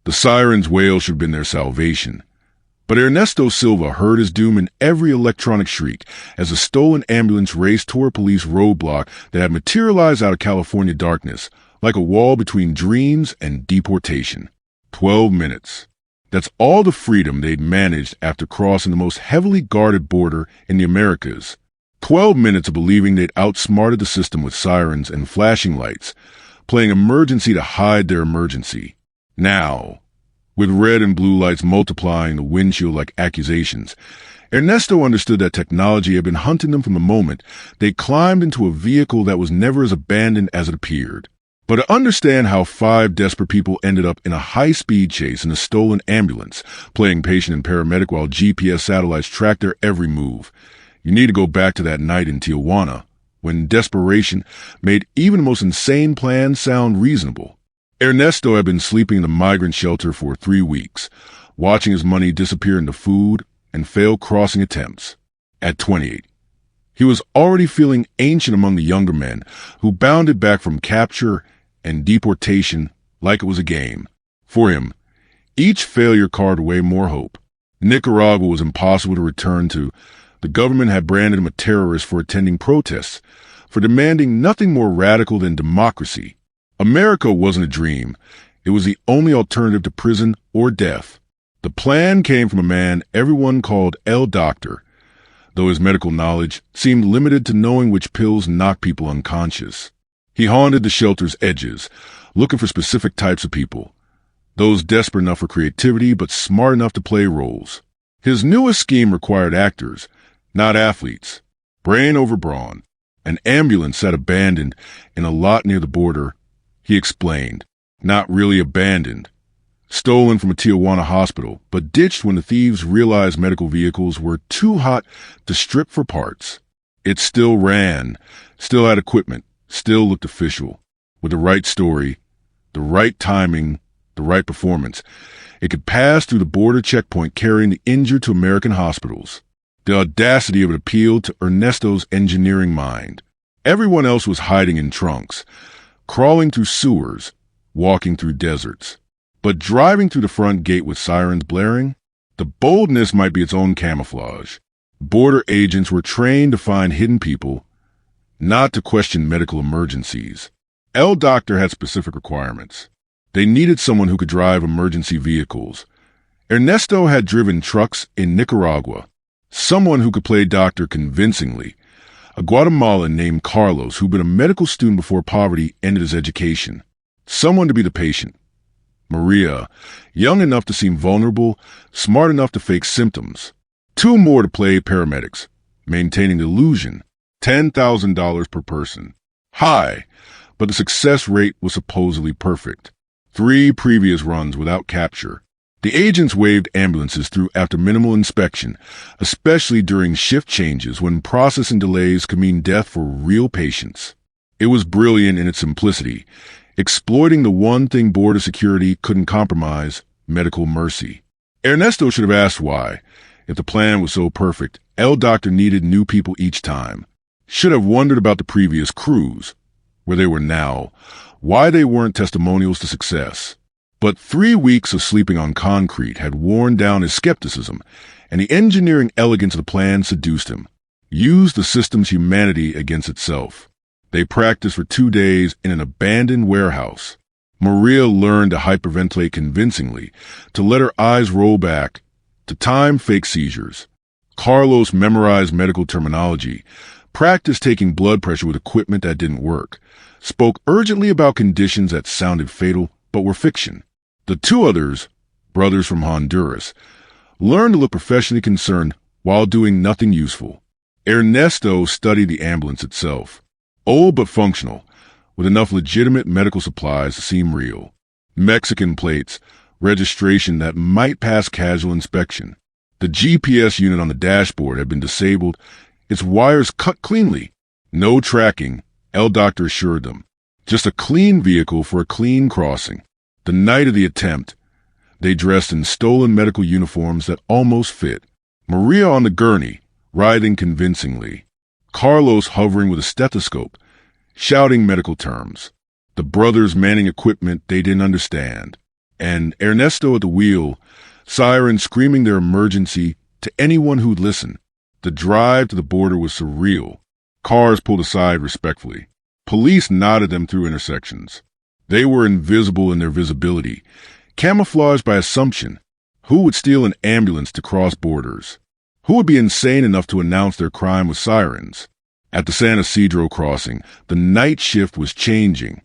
The sirens' wail should have been their salvation. But Ernesto Silva heard his doom in every electronic shriek as a stolen ambulance raced toward a police roadblock that had materialized out of California darkness, like a wall between dreams and deportation. 12 minutes. That's all the freedom they'd managed after crossing the most heavily guarded border in the Americas. 12 minutes of believing they'd outsmarted the system with sirens and flashing lights, playing emergency to hide their emergency. Now, with red and blue lights multiplying the windshield like accusations, Ernesto understood that technology had been hunting them from the moment they climbed into a vehicle that was never as abandoned as it appeared. But to understand how 5 desperate people ended up in a high-speed chase in a stolen ambulance, playing patient and paramedic while GPS satellites tracked their every move, you need to go back to that night in Tijuana, when desperation made even the most insane plans sound reasonable. Ernesto had been sleeping in the migrant shelter for 3 weeks, watching his money disappear into food and failed crossing attempts. At 28, he was already feeling ancient among the younger men who bounded back from capture and deportation like it was a game. For him, each failure carved away more hope. Nicaragua was impossible to return to. The government had branded him a terrorist for attending protests, for demanding nothing more radical than democracy. America wasn't a dream. It was the only alternative to prison or death. The plan came from a man everyone called El Doctor, though his medical knowledge seemed limited to knowing which pills knock people unconscious. He haunted the shelter's edges, looking for specific types of people, those desperate enough for creativity but smart enough to play roles. His newest scheme required actors, not athletes. Brain over brawn. An ambulance sat abandoned in a lot near the border, he explained. Not really abandoned. Stolen from a Tijuana hospital, but ditched when the thieves realized medical vehicles were too hot to strip for parts. It still ran, still had equipment, still looked official. With the right story, the right timing, the right performance, it could pass through the border checkpoint carrying the injured to American hospitals. The audacity of it appealed to Ernesto's engineering mind. Everyone else was hiding in trunks, crawling through sewers, walking through deserts. But driving through the front gate with sirens blaring, the boldness might be its own camouflage. Border agents were trained to find hidden people, not to question medical emergencies. El Doctor had specific requirements. They needed someone who could drive emergency vehicles. Ernesto had driven trucks in Nicaragua. Someone who could play doctor convincingly. A Guatemalan named Carlos who'd been a medical student before poverty ended his education. Someone to be the patient. Maria, young enough to seem vulnerable, smart enough to fake symptoms. 2 more to play paramedics, maintaining the illusion. $10,000 per person. High, but the success rate was supposedly perfect. 3 previous runs without capture. The agents waved ambulances through after minimal inspection, especially during shift changes when processing delays could mean death for real patients. It was brilliant in its simplicity, exploiting the one thing border security couldn't compromise, medical mercy. Ernesto should have asked why. If the plan was so perfect, El Doctor needed new people each time. Should have wondered about the previous crews, where they were now, why they weren't testimonials to success. But 3 weeks of sleeping on concrete had worn down his skepticism, and the engineering elegance of the plan seduced him. Used the system's humanity against itself. They practiced for 2 days in an abandoned warehouse. Maria learned to hyperventilate convincingly, to let her eyes roll back, to time fake seizures. Carlos memorized medical terminology, practiced taking blood pressure with equipment that didn't work, spoke urgently about conditions that sounded fatal but were fiction. The 2 others, brothers from Honduras, learned to look professionally concerned while doing nothing useful. Ernesto studied the ambulance itself. Old but functional, with enough legitimate medical supplies to seem real. Mexican plates, registration that might pass casual inspection. The GPS unit on the dashboard had been disabled, its wires cut cleanly. No tracking, El Doctor assured them. Just a clean vehicle for a clean crossing. The night of the attempt, they dressed in stolen medical uniforms that almost fit. Maria on the gurney, writhing convincingly. Carlos hovering with a stethoscope, shouting medical terms. The brothers manning equipment they didn't understand. and Ernesto at the wheel, sirens screaming their emergency to anyone who'd listen. The drive to the border was surreal. Cars pulled aside respectfully. Police nodded them through intersections. They were invisible in their visibility, camouflaged by assumption. Who would steal an ambulance to cross borders? Who would be insane enough to announce their crime with sirens? At the San Isidro crossing, the night shift was changing.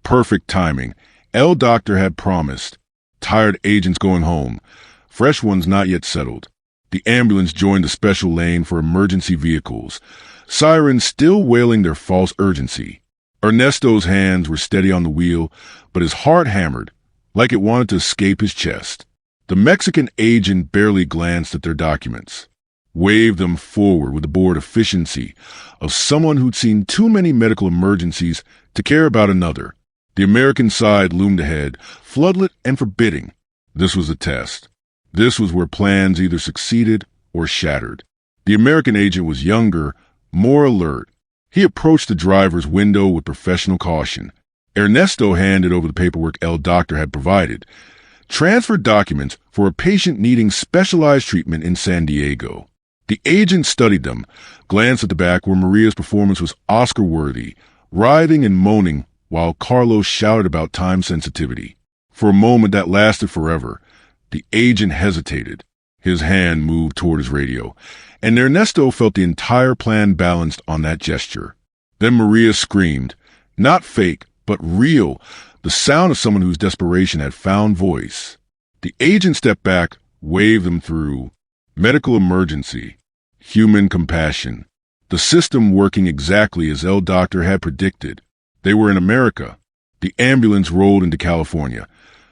Perfect timing. El Doctor had promised. Tired agents going home. Fresh ones not yet settled. The ambulance joined the special lane for emergency vehicles. Sirens still wailing their false urgency. Ernesto's hands were steady on the wheel, but his heart hammered, like it wanted to escape his chest. The Mexican agent barely glanced at their documents, waved them forward with the bored efficiency of someone who'd seen too many medical emergencies to care about another. The American side loomed ahead, floodlit and forbidding. This was a test. This was where plans either succeeded or shattered. The American agent was younger, more alert. He approached the driver's window with professional caution. Ernesto handed over the paperwork El Doctor had provided. Transfer documents for a patient needing specialized treatment in San Diego. The agent studied them, glanced at the back where Maria's performance was Oscar-worthy, writhing and moaning while Carlos shouted about time sensitivity. For a moment that lasted forever. The agent hesitated. His hand moved toward his radio, and Ernesto felt the entire plan balanced on that gesture. Then Maria screamed, not fake, but real, the sound of someone whose desperation had found voice. The agent stepped back, waved them through. Medical emergency. Human compassion. The system working exactly as El Doctor had predicted. They were in America. The ambulance rolled into California,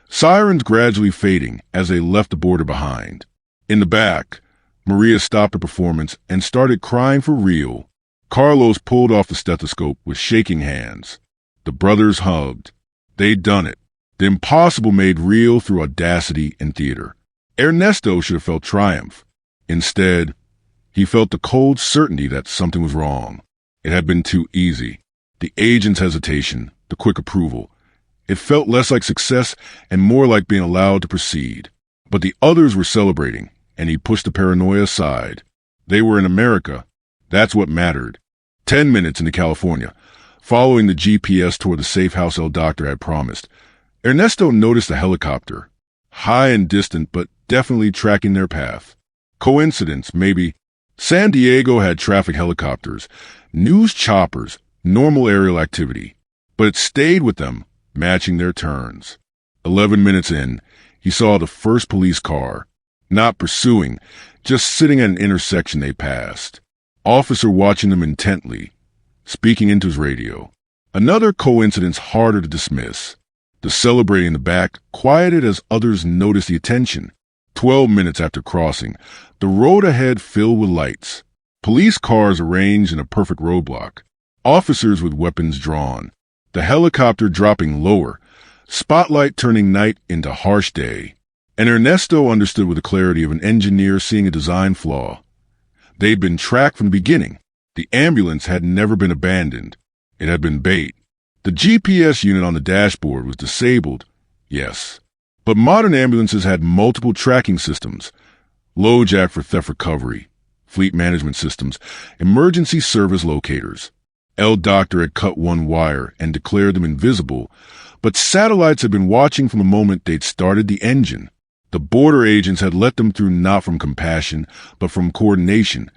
sirens gradually fading as they left the border behind. In the back, Maria stopped her performance and started crying for real. Carlos pulled off the stethoscope with shaking hands. The brothers hugged. They'd done it. The impossible made real through audacity and theater. Ernesto should have felt triumph. Instead, he felt the cold certainty that something was wrong. It had been too easy. The agent's hesitation, the quick approval. It felt less like success and more like being allowed to proceed. But the others were celebrating, and he pushed the paranoia aside. They were in America. That's what mattered. 10 minutes into California, following the GPS toward the safe house El Doctor had promised, Ernesto noticed a helicopter, high and distant but definitely tracking their path. Coincidence, maybe. San Diego had traffic helicopters, news choppers, normal aerial activity, but it stayed with them, matching their turns. 11 minutes in, he saw the first police car, not pursuing, just sitting at an intersection they passed. Officer watching them intently, speaking into his radio. Another coincidence harder to dismiss. The celebrating in the back quieted as others noticed the attention. 12 minutes after crossing, the road ahead filled with lights. Police cars arranged in a perfect roadblock. Officers with weapons drawn. The helicopter dropping lower. Spotlight turning night into harsh day. And Ernesto understood with the clarity of an engineer seeing a design flaw. They'd been tracked from the beginning. The ambulance had never been abandoned. It had been bait. The GPS unit on the dashboard was disabled, yes. But modern ambulances had multiple tracking systems. LoJack for theft recovery, fleet management systems, emergency service locators. El Doctor had cut one wire and declared them invisible, but satellites had been watching from the moment they'd started the engine. The border agents had let them through not from compassion, but from coordination,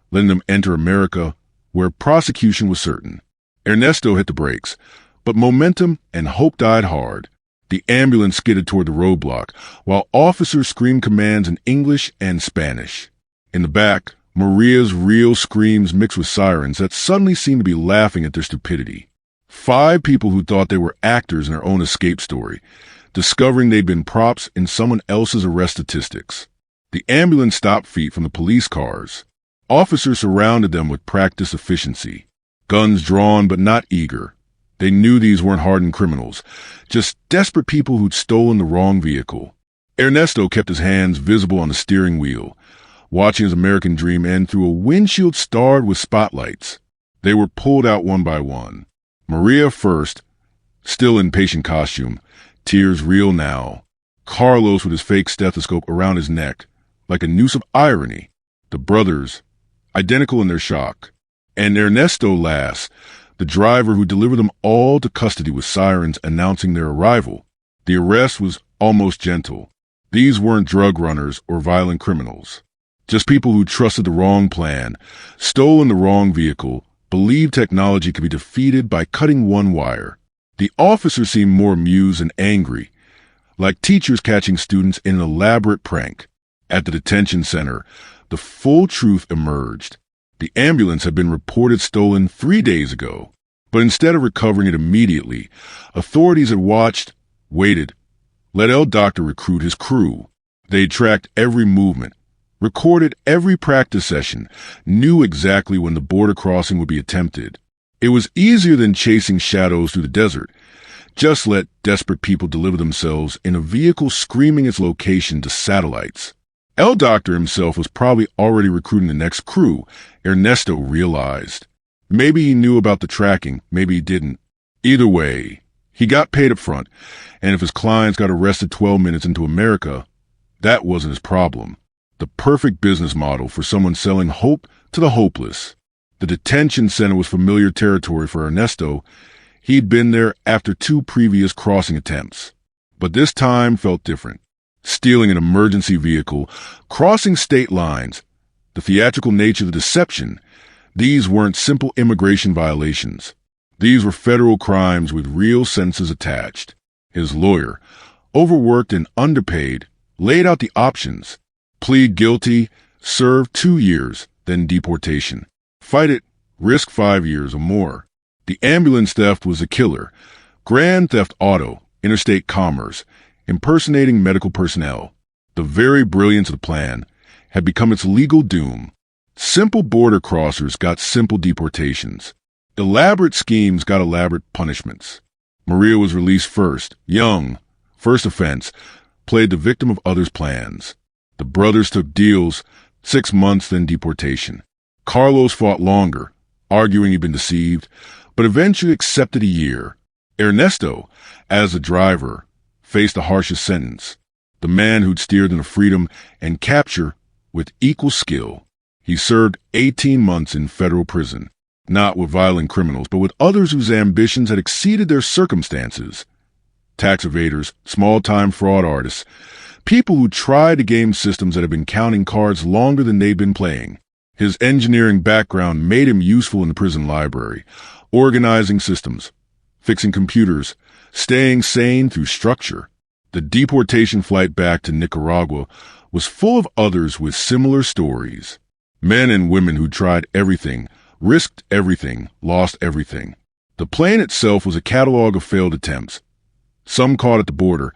letting them enter America, where prosecution was certain. Ernesto hit the brakes, but momentum and hope died hard. The ambulance skidded toward the roadblock, while officers screamed commands in English and Spanish. In the back, Maria's real screams mixed with sirens that suddenly seemed to be laughing at their stupidity. 5 people who thought they were actors in their own escape story, discovering they'd been props in someone else's arrest statistics. The ambulance stopped feet from the police cars. Officers surrounded them with practiced efficiency. Guns drawn but not eager. They knew these weren't hardened criminals, just desperate people who'd stolen the wrong vehicle. Ernesto kept his hands visible on the steering wheel, watching his American dream end through a windshield starred with spotlights. They were pulled out one by one. Maria first, still in patient costume, tears real now. Carlos with his fake stethoscope around his neck, like a noose of irony. The brothers, identical in their shock. And Ernesto last, the driver who delivered them all to custody with sirens announcing their arrival. The arrest was almost gentle. These weren't drug runners or violent criminals. Just people who trusted the wrong plan, stolen the wrong vehicle, believed technology could be defeated by cutting one wire. The officers seemed more amused and angry, like teachers catching students in an elaborate prank. At the detention center, the full truth emerged. The ambulance had been reported stolen 3 days ago, but instead of recovering it immediately, authorities had watched, waited, let El Doctor recruit his crew. They tracked every movement, recorded every practice session, knew exactly when the border crossing would be attempted. It was easier than chasing shadows through the desert. Just let desperate people deliver themselves in a vehicle screaming its location to satellites. El Doctor himself was probably already recruiting the next crew, Ernesto realized. Maybe he knew about the tracking, maybe he didn't. Either way, he got paid up front, and if his clients got arrested 12 minutes into America, that wasn't his problem. The perfect business model for someone selling hope to the hopeless. The detention center was familiar territory for Ernesto. He'd been there after 2 previous crossing attempts. But this time felt different. Stealing an emergency vehicle, crossing state lines, the theatrical nature of the deception, these weren't simple immigration violations. These were federal crimes with real sentences attached. His lawyer, overworked and underpaid, laid out the options. Plead guilty, serve 2 years, then deportation. Fight it, risk 5 years or more. The ambulance theft was a killer. Grand theft auto, interstate commerce, impersonating medical personnel. The very brilliance of the plan had become its legal doom. Simple border crossers got simple deportations. Elaborate schemes got elaborate punishments. Maria was released first, young, first offense, played the victim of others' plans. The brothers took deals, 6 months, then deportation. Carlos fought longer, arguing he'd been deceived, but eventually accepted a year. Ernesto, as the driver, faced the harshest sentence. The man who'd steered into freedom and capture with equal skill. He served 18 months in federal prison, not with violent criminals, but with others whose ambitions had exceeded their circumstances. Tax evaders, small-time fraud artists, people who tried to game systems that had been counting cards longer than they'd been playing. His engineering background made him useful in the prison library, organizing systems, fixing computers, staying sane through structure. The deportation flight back to Nicaragua was full of others with similar stories. Men and women who tried everything, risked everything, lost everything. The plane itself was a catalog of failed attempts. Some caught at the border,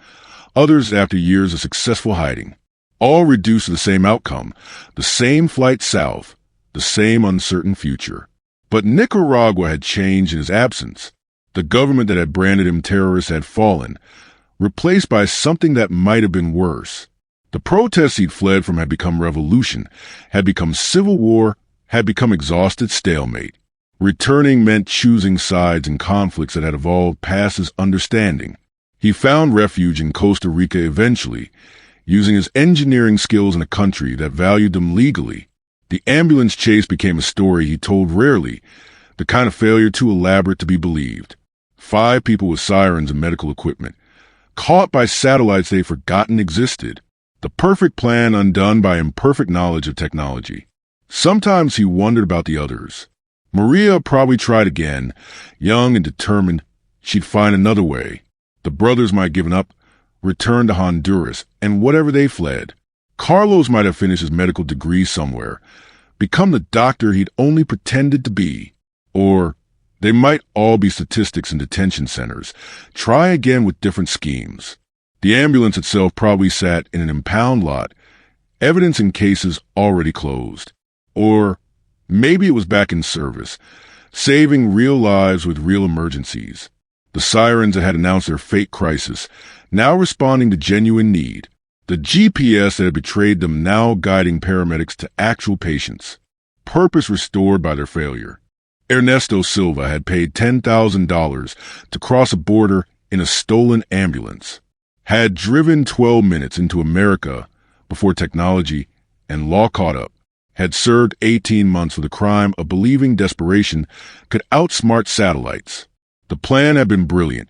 others after years of successful hiding. All reduced to the same outcome, the same flight south, the same uncertain future. But Nicaragua had changed in his absence. The government that had branded him terrorist had fallen, replaced by something that might have been worse. The protests he'd fled from had become revolution, had become civil war, had become exhausted stalemate. Returning meant choosing sides in conflicts that had evolved past his understanding. He found refuge in Costa Rica eventually, using his engineering skills in a country that valued them legally. The ambulance chase became a story he told rarely, the kind of failure too elaborate to be believed. 5 people with sirens and medical equipment, caught by satellites they'd forgotten existed. The perfect plan undone by imperfect knowledge of technology. Sometimes he wondered about the others. Maria probably tried again, young and determined she'd find another way. The brothers might have given up, returned to Honduras, and whatever they fled. Carlos might have finished his medical degree somewhere, become the doctor he'd only pretended to be. Or they might all be statistics in detention centers, try again with different schemes. The ambulance itself probably sat in an impound lot, evidence in cases already closed. Or maybe it was back in service, saving real lives with real emergencies. The sirens that had announced their fake crisis, now responding to genuine need. The GPS that had betrayed them now guiding paramedics to actual patients. Purpose restored by their failure. Ernesto Silva had paid $10,000 to cross a border in a stolen ambulance. had driven 12 minutes into America before technology and law caught up, had served 18 months for the crime of believing desperation could outsmart satellites. The plan had been brilliant.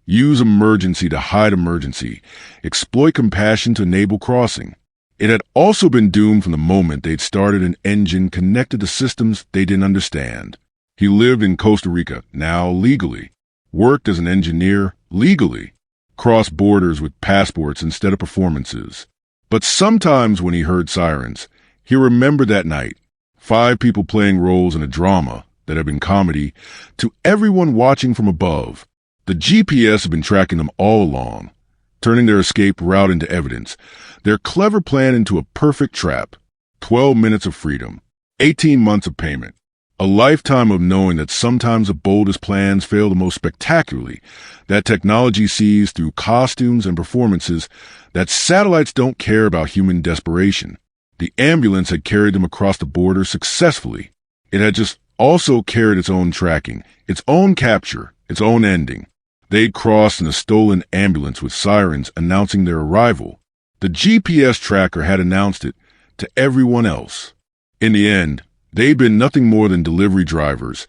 Use emergency to hide emergency, exploit compassion to enable crossing. It had also been doomed from the moment they'd started an engine connected to systems they didn't understand. He lived in Costa Rica, now legally, worked as an engineer legally, crossed borders with passports instead of performances. But sometimes when he heard sirens, he remembered that night, 5 people playing roles in a drama that had been comedy to everyone watching from above. The GPS had been tracking them all along, turning their escape route into evidence, their clever plan into a perfect trap. 12 minutes of freedom, 18 months of payment, a lifetime of knowing that sometimes the boldest plans fail the most spectacularly, that technology sees through costumes and performances, that satellites don't care about human desperation. The ambulance had carried them across the border successfully. It had just also carried its own tracking, its own capture, its own ending. They'd crossed in a stolen ambulance with sirens announcing their arrival. The GPS tracker had announced it to everyone else. In the end, they'd been nothing more than delivery drivers,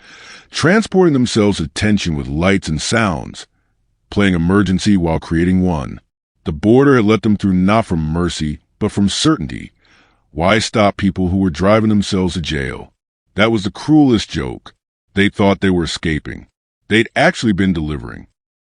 transporting themselves to tension with lights and sounds, playing emergency while creating one. The border had let them through not from mercy, but from certainty. Why stop people who were driving themselves to jail? That was the cruelest joke. They thought they were escaping. They'd actually been delivering.